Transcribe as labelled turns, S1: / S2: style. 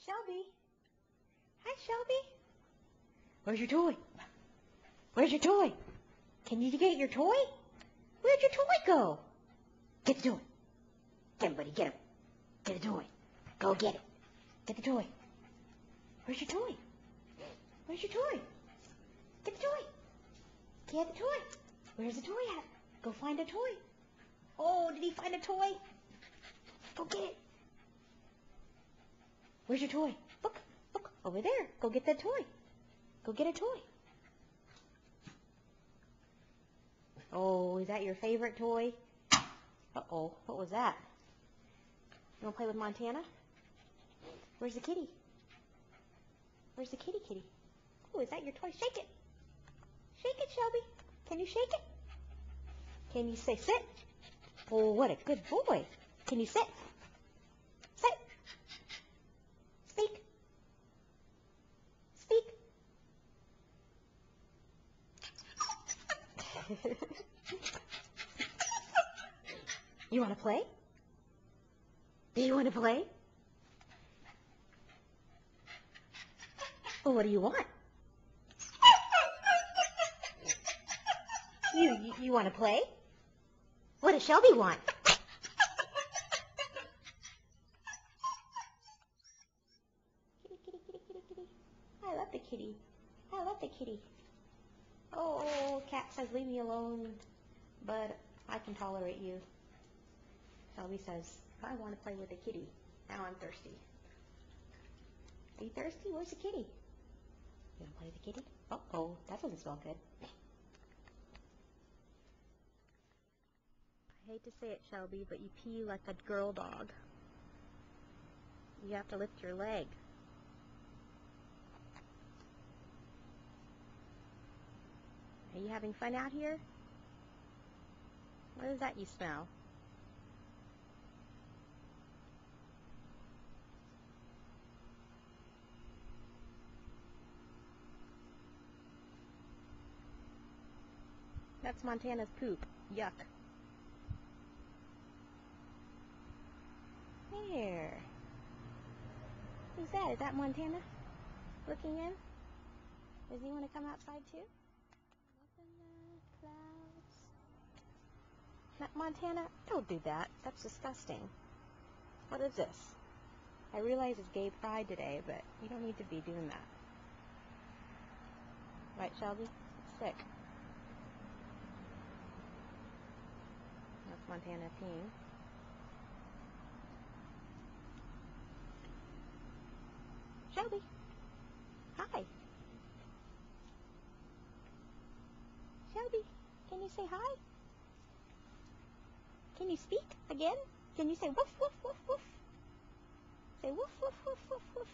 S1: Shelby. Hi, Shelby. Where's your toy? Where's your toy? Can you get your toy? Where'd your toy go? Get the toy. Get him, buddy. Get him. Get the toy. Go get it. Get the toy. Where's your toy? Where's your toy? Get the toy. Get the toy. Where's the toy at? Go find a toy. Oh, did he find a toy? Go get it. Where's your toy? Look, look, over there. Go get that toy. Go get a toy. Oh, is that your favorite toy? Uh-oh, what was that? You want to play with Montana? Where's the kitty? Where's the kitty? Oh, is that your toy? Shake it. Shake it, Shelby. Can you shake it? Can you say sit? Oh, what a good boy. Can you sit? Sit. Speak. Speak. You want to play? Do you want to play? Well, what do you want? You want to play? What does Shelby want? Kitty, kitty, kitty, kitty, kitty. I love the kitty. I love the kitty. Oh, Cat says leave me alone, but I can tolerate you. Shelby says, I want to play with the kitty. Now I'm thirsty. Are you thirsty? Where's the kitty? You want to play with the kitty? Uh-oh, that doesn't smell good. I hate to say it, Shelby, but you pee like a girl dog. You have to lift your leg. Are you having fun out here? What is that you smell? That's Montana's poop. Yuck. There. Who's that? Is that Montana looking in? Does he want to come outside too? Up in the clouds. Montana, don't do that. That's disgusting. What is this? I realize it's Gay Pride today, but you don't need to be doing that. Right, Shelby? It's sick. That's Montana peeing. Shelby. Hi. Shelby, can you say hi? Can you speak again? Can you say woof, woof, woof, woof? Say woof, woof, woof, woof, woof.